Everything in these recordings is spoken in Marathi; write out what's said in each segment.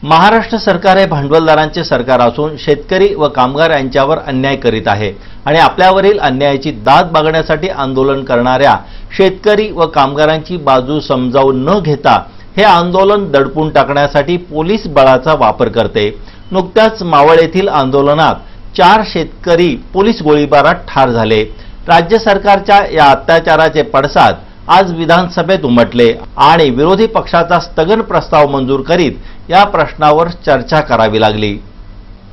महाराष्ट्र सरकार हे भांडवलदारांचे सरकार असून शेतकरी व कामगार यांच्यावर अन्याय करीत आहे आणि आपल्यावरील अन्यायाची दाद मागण्यासाठी आंदोलन करणाऱ्या शेतकरी व कामगारांची बाजू समजावून न घेता हे आंदोलन दडपून टाकण्यासाठी पोलीस बळाचा वापर करते। नुकत्याच मावळ येथील आंदोलनात 4 शेतकरी पोलीस गोळीबारात ठार झाले। राज्य सरकारच्या या अत्याचाराचे पडसाद आज विधानसभेत उमटले आणि विरोधी पक्षाचा स्थगन प्रस्ताव मंजूर करीत या प्रश्नावर चर्चा करावी लागली।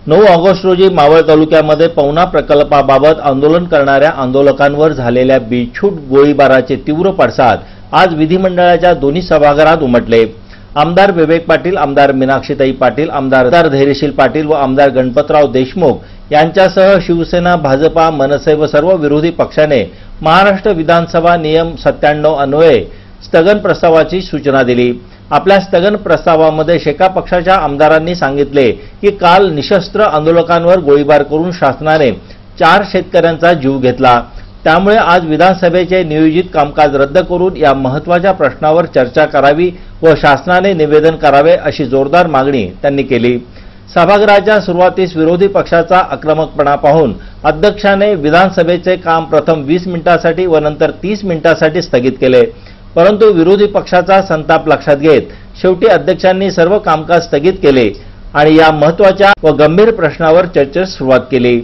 9 ऑगस्ट रोजी मावळ तालुक्यामध्ये पवना प्रकल्पाबाबत आंदोलन करणाऱ्या आंदोलकांवर झालेल्या बेछूट गोळीबाराचे तीव्र पडसाद आज विधिमंडळाच्या दोन्ही सभागृहात उमटले। आमदार विवेक पाटील, आमदार मीनाक्षीताई पाटील, आमदार धैर्यशील पाटील व आमदार गणपतराव देशमुख यांच्यासह शिवसेना, भाजपा, मनसे व सर्व विरोधी पक्षाने महाराष्ट्र विधानसभा नियम 97 अन्वये स्थगन प्रस्तावाची सूचना दिली। आपल्या स्थगन प्रस्तावामध्ये शेका पक्षाच्या आमदारांनी सांगितले की काल निशस्त्र आंदोलकांवर गोळीबार करून शासनाने 4 शेतकऱ्यांचा जीव घेतला। त्यामुळे आज विधानसभेचे नियोजित कामकाज रद्द करून या महत्त्वाच्या प्रश्नावर चर्चा करावी व शासनाने निवेदन करावे अशी जोरदार मागणी त्यांनी केली। सभागृहाच्या सुरुवातीस विरोधी पक्षाचा आक्रमकपणा पाहून अध्यक्षाने विधानसभेचे काम प्रथम 20 मिनिटांसाठी व नंतर 30 मिनिटांसाठी स्थगित केले, परंतु विरोधी पक्षाचा संताप लक्षात घेत शेवटी अध्यक्षांनी सर्व कामकाज स्थगित केले आणि या महत्त्वाच्या व गंभीर प्रश्नावर चर्चेस सुरुवात केली।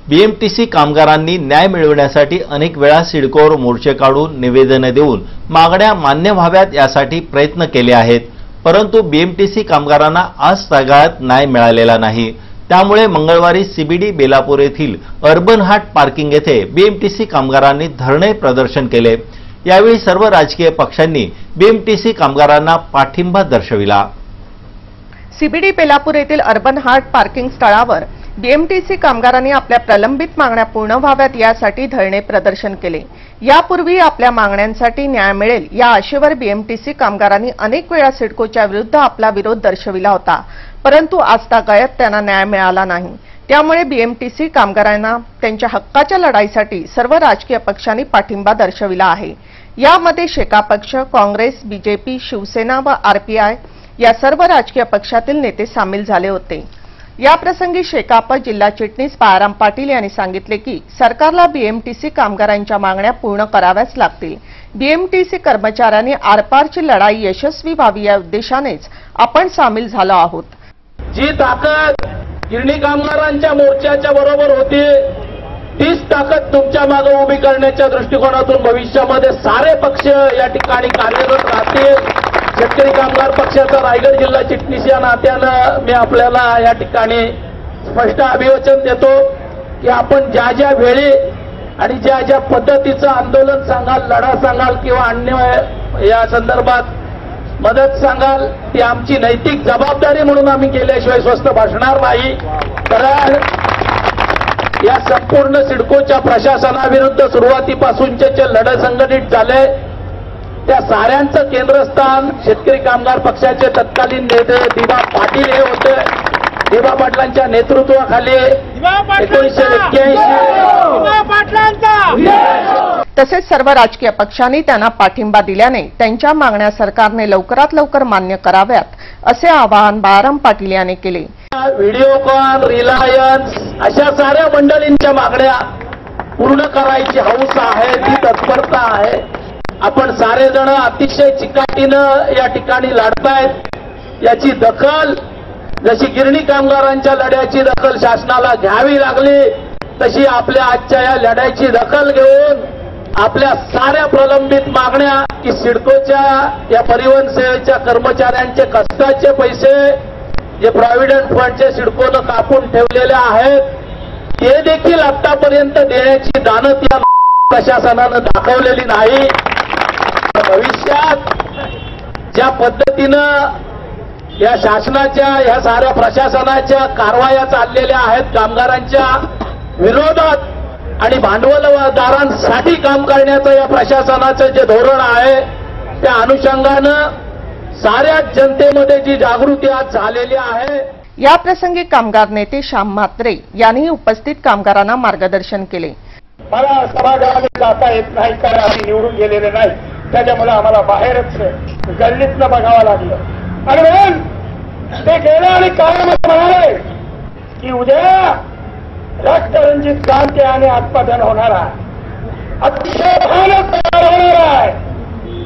बीएमटीसी कामगारांनी न्याय मिळवण्यासाठी अनेक वेळा सिडकोवर मोर्चे काढून निवेदने देऊन मागण्या मान्य व्हाव्यात यासाठी प्रयत्न केले आहेत, परंतु बीएमटीसी कामगारांना आज तागायत न्याय मिळालेला नाही। त्यामुळे मंगळवारी सीबीडी बेलापूर येथील अर्बन हाट पार्किंग येथे बीएमटीसी कामगारांनी धरणे प्रदर्शन केले। यावेळी सर्व राजकीय पक्षांनी बीएमटीसी कामगारांना पाठिंबा दर्शविला। सीबीडी बेलापूर येथील अर्बन हाट पार्किंग स्थळावर बीएमटीसी कामगारांनी आपल्या प्रलंबित मागण्या पूर्ण व्हाव्यात यासाठी धरणे प्रदर्शन केले। यापूर्वी आपल्या मागण्यांसाठी न्याय मिळेल या आशेवर बीएमटीसी कामगारांनी अनेक वेळा सिडकोच्या विरुद्ध आपला विरोध दर्शविला होता, परंतु आजतागायत त्यांना न्याय मिळाला नाही। त्यामुळे बीएमटीसी कामगारांना त्यांच्या हक्काच्या लढाईसाठी सर्व राजकीय पक्षांनी पाठिंबा दर्शविला आहे। यामध्ये शेका पक्ष, काँग्रेस, बीजेपी, शिवसेना व आरपीआय या सर्व राजकीय पक्षातील नेते सामील झाले होते। याप्रसंगी शेकाप जिल्हा चिटणीस पायाराम पाटील यांनी सांगितले की सरकारला बीएमटीसी कामगारांच्या मागण्या पूर्ण कराव्याच लागतील। बीएमटीसी कर्मचाऱ्यांनी आरपारची लढाई यशस्वी व्हावी या उद्देशानेच आपण सामील झालो आहोत। जी ताकद गिरणी कामगारांच्या मोर्चाच्या बरोबर होती तीच ताकद तुमच्या मागे उभी करण्याच्या दृष्टिकोनातून भविष्यामध्ये सारे पक्ष या ठिकाणी कार्यरत राहतील। शेतकरी कामगार पक्षाचा रायगड जिल्हा चिटणीस या नात्यानं मी आपल्याला या ठिकाणी स्पष्ट अभिवचन देतो की आपण ज्या ज्या वेळी आणि ज्या ज्या पद्धतीचं आंदोलन सांगाल, लढा सांगाल किंवा अन्य या संदर्भात मदत सांगाल ती आमची नैतिक जबाबदारी म्हणून आम्ही केल्याशिवाय स्वस्थ बसणार नाही। कारण या संपूर्ण सिडकोच्या प्रशासनाविरुद्ध सुरुवातीपासूनचे जे लढे संघटित झाले त्या साऱ्यांचं केंद्रस्थान शेतकरी कामगार पक्षाचे तत्कालीन नेते दिवा पाटील हे होते। दिवा पाटलांच्या नेतृत्वाखाली 1981 तसेच सर्व राजकीय पक्षांनी त्यांना पाठिंबा दिल्याने त्यांच्या मागण्या सरकारने लवकरात लवकर मान्य कराव्यात असे आवाहन पायाराम पाटील यांनी केले। व्हिडिओकॉन, रिलायन्स अशा साऱ्या मंडळींच्या मागण्या पूर्ण करायची हौस आहे, ती तत्परता आहे। आपण सारे जण अतिशय चिकाटीनं या ठिकाणी लढतायत। याची दखल जशी गिरणी कामगारांच्या लढ्याची दखल शासनाला घ्यावी लागली तशी आपल्या आजच्या या लढ्याची दखल घेऊन आपल्या साऱ्या प्रलंबित मागण्या की सिडकोच्या या परिवहन सेवेच्या कर्मचाऱ्यांचे कष्टाचे पैसे जे प्रॉव्हिडंट फंडचे सिडकोनं कापून ठेवलेले आहेत ते देखील आतापर्यंत देण्याची दानत या प्रशासनानं दाखवलेली नाही। भविष्यात ज्या पद्धतीनं या शासनाच्या या साऱ्या प्रशासनाच्या कारवाया चाललेल्या आहेत कामगारांच्या विरोधात आणि भांडवलदारांसाठी काम करण्याचं या प्रशासनाचं जे धोरण आहे त्या अनुषंगानं साऱ्या जनतेमध्ये जी जागृती आज झालेली आहे। या प्रसंगी कामगार नेते श्याम म्हात्रे यांनी उपस्थित कामगारांना मार्गदर्शन केले। मला सभागृहात जाता येत नाही कारण आम्ही निवडून गेलेले नाही, त्याच्यामुळे आम्हाला बाहेरच गल्लीतनं बघावं लागलं. आणि म्हणून ते गेले आणि कायम म्हणाले की उद्या रक्तरंजित क्रांती आणि आत्मदान होणार आहे, अतिशय भयानक तयार होणार आहे.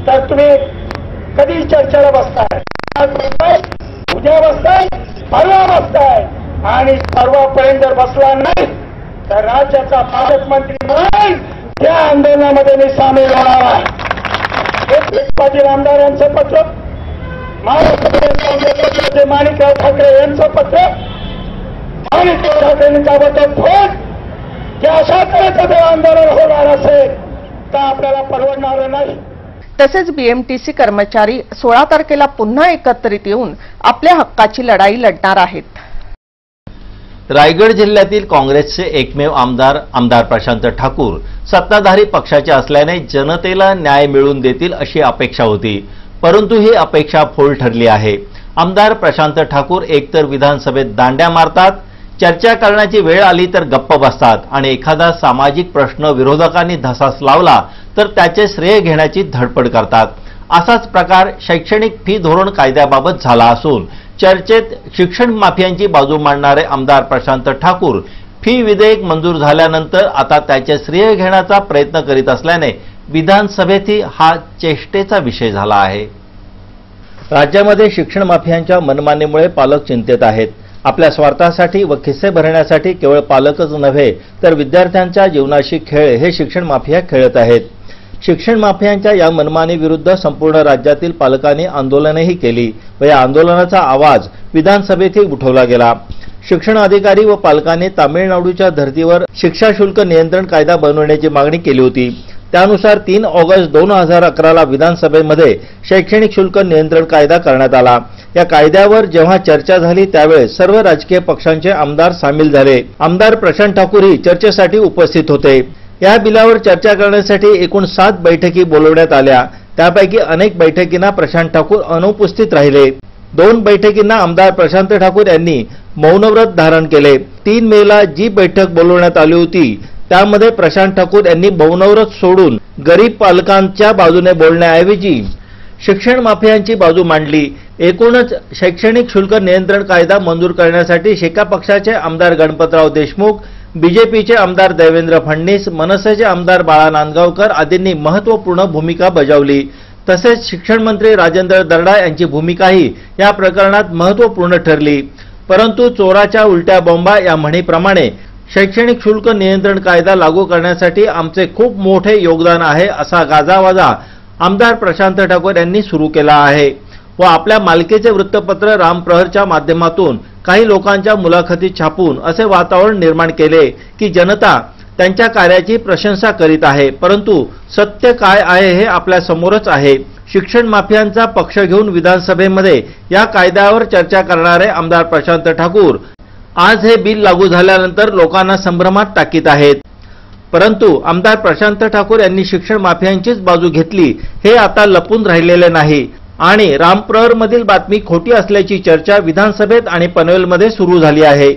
तर तुम्ही कधी चर्चेला बसताय, आज बसताय, उद्या बसताय, परवा बसताय, आणि परवापर्यंत जर बसला नाही तर राज्याचा पालकमंत्री म्हणून त्या आंदोलनामध्ये मी सामील होणार आहे. हे पाटील आमदार यांचं पत्र, महाराष्ट्र प्रदेश काँग्रेस पक्षाचे माणिकराव ठाकरे यांचं पत्र, माणिकराव ठाकरेंनी त्याबद्दल फोन की अशा तऱ्हेचं जर आंदोलन होणार असेल तर आपल्याला परवडणार नाही. तसेच बीएमटीसी कर्मचारी 16 तारखेला पुन्हा एकत्रित येऊन आपल्या हक्काची लढाई लढणार आहेत. रायगड जिल्ह्यातील काँग्रेसचे एकमेव आमदार प्रशांत ठाकूर सत्ताधारी पक्षाचे असल्याने जनतेला न्याय मिळवून देतील अशी अपेक्षा होती, परंतु ही अपेक्षा फोल ठरली आहे. आमदार प्रशांत ठाकूर एकतर विधानसभेत दांड्या मारतात, चर्चा करण्याची वेळ आली तर गप्प बसतात आणि एखादा सामाजिक प्रश्न विरोधकांनी धसास लावला तर त्याचे श्रेय घेण्याची धडपड करतात. असाच प्रकार शैक्षणिक फी धोरण कायद्याबाबत झाला असून चर्चेत शिक्षण माफियांची बाजू मांडणारे आमदार प्रशांत ठाकूर फी विधेयक मंजूर झाल्यानंतर आता त्याचे श्रेय घेण्याचा प्रयत्न करीत असल्याने विधानसभेतही हा चेष्टेचा विषय झाला आहे. राज्यामध्ये शिक्षण माफियांच्या मनमानीमुळे पालक चिंतेत आहेत. आपल्या स्वार्थासाठी व खिस्से भरण्यासाठी केवळ पालकच नव्हे तर विद्यार्थ्यांच्या जीवनाशी खेळ हे शिक्षण माफिया खेळत आहेत. शिक्षण माफियांच्या या मनमानी विरुद्ध संपूर्ण राज्यातील पालकांनी आंदोलनही केली व या आंदोलनाचा आवाज विधानसभेतही उठवला गेला. शिक्षण अधिकारी व पालकांनी तामिळनाडूच्या धर्तीवर शिक्षा शुल्क नियंत्रण कायदा बनवण्याची मागणी केली होती. त्यानुसार 3 ऑगस्ट 2011ला विधानसभेमध्ये शैक्षणिक शुल्क नियंत्रण कायदा करण्यात आला. या कायद्यावर जेव्हा चर्चा झाली त्यावेळेस सर्व राजकीय पक्षांचे आमदार सामील झाले. आमदार प्रशांत ठाकूरही चर्चेसाठी उपस्थित होते. या बिलावर चर्चा करण्यासाठी एकूण 7 बैठकी बोलवण्यात आल्या. त्यापैकी अनेक बैठकींना प्रशांत ठाकूर अनुपस्थित राहिले. 2 बैठकींना आमदार प्रशांत ठाकूर यांनी मौनव्रत धारण केले. 3 मेला जी बैठक बोलवण्यात आली होती त्यामध्ये प्रशांत ठाकूर यांनी मौनव्रत सोडून गरीब पालकांच्या बाजूने बोलण्याऐवजी शिक्षण माफियांची बाजू मांडली. एकूणच शैक्षणिक शुल्क नियंत्रण कायदा मंजूर करण्यासाठी शेका पक्षाचे आमदार गणपतराव देशमुख, बीजेपीचे आमदार देवेंद्र फडणवीस, मनसेचे आमदार बाळा नांदगावकर आदींनी महत्त्वपूर्ण भूमिका बजावली. तसेच शिक्षण मंत्री राजेंद्र दर्डा यांची भूमिकाही या प्रकरणात महत्त्वपूर्ण ठरली. परंतु चोराच्या उलट्या बॉम्बा या म्हणीप्रमाणे शैक्षणिक शुल्क नियंत्रण कायदा लागू करण्यासाठी आमचे खूप मोठे योगदान आहे असा गाजावाजा आमदार प्रशांत ठाकूर यांनी सुरू केला आहे व आपल्या मालकीचे वृत्तपत्र रामप्रहरच्या माध्यमातून काही लोकांच्या मुलाखती छापून असे वातावरण निर्माण केले की जनता त्यांच्या कार्याची प्रशंसा करीत आहे. परंतु सत्य काय आहे हे आपल्या समोरच आहे. शिक्षण माफियांचा पक्ष घेऊन विधानसभेमध्ये या कायद्यावर चर्चा करणारे आमदार प्रशांत ठाकूर आज हे बिल लागू झाल्यानंतर लोकांना संभ्रमात टाकीत आहेत. परंतु आमदार प्रशांत ठाकूर यांनी शिक्षण माफियांचीच बाजू घेतली हे आता लपून राहिलेले नाही आणि रामप्रहरमधील बातमी खोटी असल्याची चर्चा विधानसभेत आणि पनवेलमध्ये सुरू झाली आहे.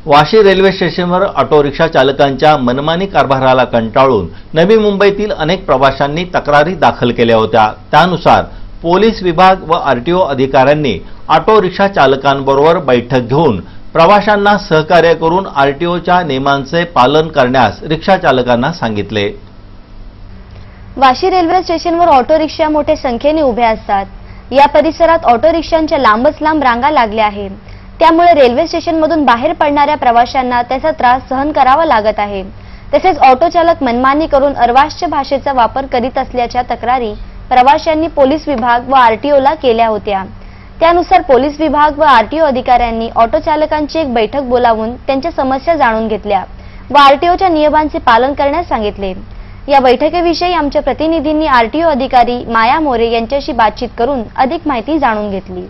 वाशी रेल्वे स्टेशनवर ऑटो रिक्षा चालकांच्या मनमानी कारभाराला कंटाळून नवी मुंबईतील अनेक प्रवाशांनी तक्रारी दाखल केल्या होत्या. त्यानुसार पोलीस विभाग व आरटीओ अधिकाऱ्यांनी ऑटो रिक्षा चालकांबरोबर बैठक घेऊन प्रवाशांना सहकार्य करून आरटीओच्या नियमांचे पालन करण्यास रिक्षा चालकांना सांगितले. वाशी रेल्वे स्टेशनवर ऑटो रिक्षा मोठ्या संख्येने उभ्या असतात. या परिसरात ऑटो रिक्षांच्या लांबच लांब रांगा लागल्या आहेत. त्यामुळे रेल्वे स्टेशनमधून बाहेर पडणाऱ्या प्रवाशांना त्याचा त्रास सहन करावा लागत आहे. तसेच ऑटो चालक मनमानी करून अर्वाच्य भाषेचा वापर करीत असल्याच्या तक्रारी प्रवाशांनी पोलीस विभाग व आरटीओला केल्या होत्या. त्यानुसार पोलीस विभाग व आरटीओ अधिकाऱ्यांनी ऑटो चालकांची एक बैठक बोलावून त्यांच्या समस्या जाणून घेतल्या व आरटीओच्या नियमांचे पालन करण्यास सांगितले. या बैठकीविषयी आमच्या प्रतिनिधींनी आरटीओ अधिकारी माया मोरे यांच्याशी बातचीत करून अधिक माहिती जाणून घेतली.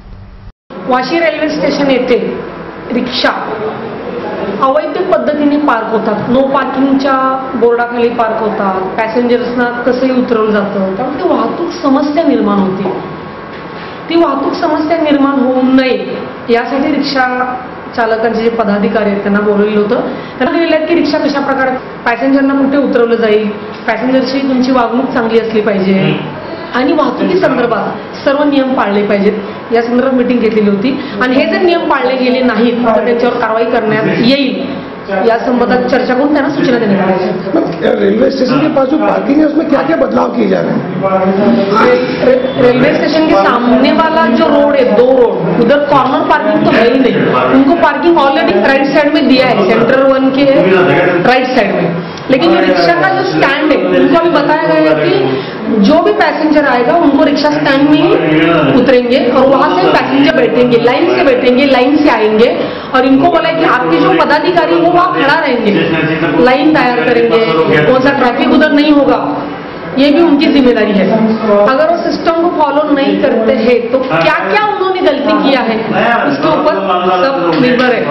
वाशी रेल्वे स्टेशन येथे रिक्षा अवैध पद्धतीने पार्क होतात. नो पार्किंगच्या बोर्डाखाली पार्क होतात. पॅसेंजर्सना कसंही उतरवलं जातं. त्यामुळे वाहतूक समस्या निर्माण होते. ती वाहतूक समस्या निर्माण होऊ नये यासाठी रिक्षा चालकांचे जे पदाधिकारी आहेत त्यांना बोलवलेलं होतं. त्यांना दिलेलं की रिक्षा कशा प्रकारे पॅसेंजरना कुठे उतरवलं जाईल, पॅसेंजरशी तुमची वागणूक चांगली असली पाहिजे आणि वाहतुकी संदर्भात सर्व नियम पाळले पाहिजेत या संदर्भात मीटिंग घेतलेली होती. आणि हे जर नियम पाळले गेले नाहीत तर त्यांच्यावर कारवाई करण्यात येईल या संबंधात चर्चा करून त्यांना सूचना देण्यात आल्या. रेलवे स्टेशन के पास जो पार्किंग है उसमें क्या क्या बदलाव किए जा रहे हैं? रेलवे स्टेशन के सामने वाला जो रोड है, 2 रोड, उधर कॉर्नर पार्किंग तो है ही नहीं. उनको पार्किंग ऑलरेडी राइट साइड में दिया है, सेंटर 1 के राइट साइड में. लेकिन जो रिक्शा का जो स्टैंड है उनको अभी बताया गया है कि जो भी पैसेंजर आएगा उनको रिक्शा स्टैंड में ही उतरेंगे और वहां से पैसेंजर बैठेंगे, लाइन से बैठेंगे, लाइन से आएंगे. और इनको बोला है कि आपके जो पदाधिकारी वो वहां खड़ा रहेंगे, लाइन तैयार करेंगे, कौन सा ट्रैफिक उधर नहीं होगा, ये भी उनकी जिम्मेदारी है. अगर वो सिस्टम को फॉलो नहीं करते हैं तो क्या क्या उन्होंने गलती किया है उसके ऊपर सब निर्भर है.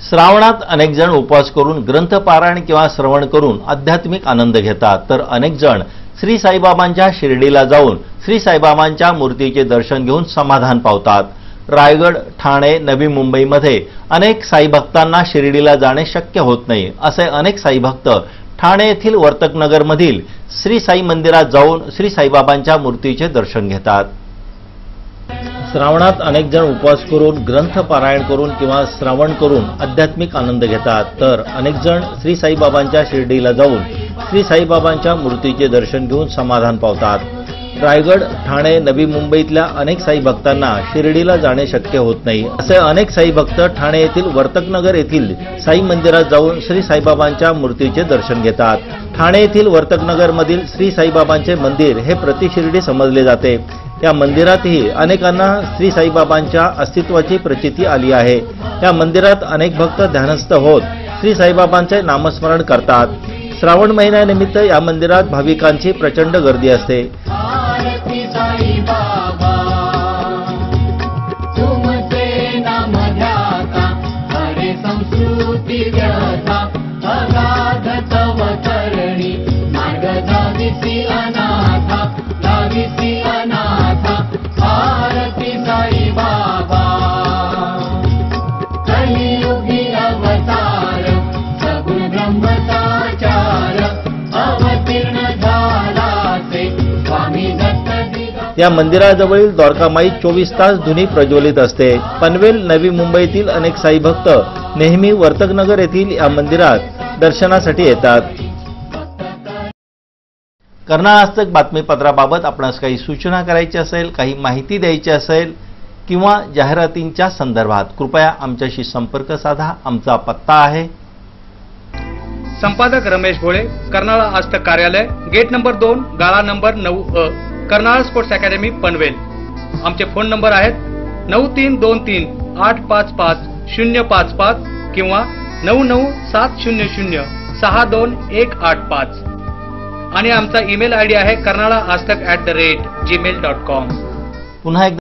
श्रावणात अनेक जण उपवास करून ग्रंथपारायण किंवा श्रवण करून आध्यात्मिक आनंद घेतात, तर अनेक जण श्री साईबाबांच्या शिर्डीला जाऊन श्री साईबाबांच्या मूर्तीचे दर्शन घेऊन समाधान पावतात. रायगड, ठाणे, नवी मुंबईमध्ये अनेक साईभक्तांना शिर्डीला जाणे शक्य होत नाही. असे अनेक साईभक्त ठाणे येथील वर्तकनगरमधील श्री साई मंदिरात जाऊन श्री साईबाबांच्या मूर्तीचे दर्शन घेतात. श्रावणात अनेक जण उपवास करून ग्रंथ पारायण करून किंवा श्रावण करून आध्यात्मिक आनंद घेतात, तर अनेक जण श्री साईबाबांच्या शिर्डीला जाऊन श्री साईबाबांच्या मूर्तीचे दर्शन घेऊन समाधान पावतात. रायगड, ठाणे, नवी मुंबईतल्या अनेक साई भक्तांना शिर्डीला जाणे शक्य होत नाही. असे अनेक साई भक्त ठाणे येथील वर्तकनगर येथील साई मंदिरात जाऊन श्री साईबाबांच्या मूर्तीचे दर्शन घेतात. ठाणे येथील वर्तकनगरमधील श्री साईबाबांचे मंदिर हे प्रतिशिर्डी समजले जाते. या मंदिरातही अनेकांना श्री साईबाबांच्या अस्तित्वाची प्रचिती आली आहे. या मंदिरात अनेक भक्त ध्यानस्थ होत श्री साईबाबांचे नामस्मरण करतात. श्रावण महिन्यानिमित्त या मंदिरात भाविकांची प्रचंड गर्दी असते. या मंदिराजवळील द्वारकामाई 24 तास धुनी प्रज्वलित असते. पनवेल, नवी मुंबईतील अनेक साई भक्त नेहमी वर्तकनगर येथील या मंदिरात दर्शनासाठी येतात. कर्नाळ आजतक बातमीपत्राबाबत आपणास काही सूचना करायची असेल, काही माहिती द्यायची असेल किंवा जाहिरातींच्या संदर्भात कृपया आमच्याशी संपर्क साधा. आमचा पत्ता आहे संपादक रमेश भोळे, कर्नाळ आजतक कार्यालय, गेट नंबर 2, गाळा number 9A, Karnal sports academy, Panvel. आमचे फोन नंबर आहेत 9323855055 किंवा 9970062185 आणि आमचा ईमेल आयडी आहे karnalaaztak@gmail.com. पुन्हा एकदा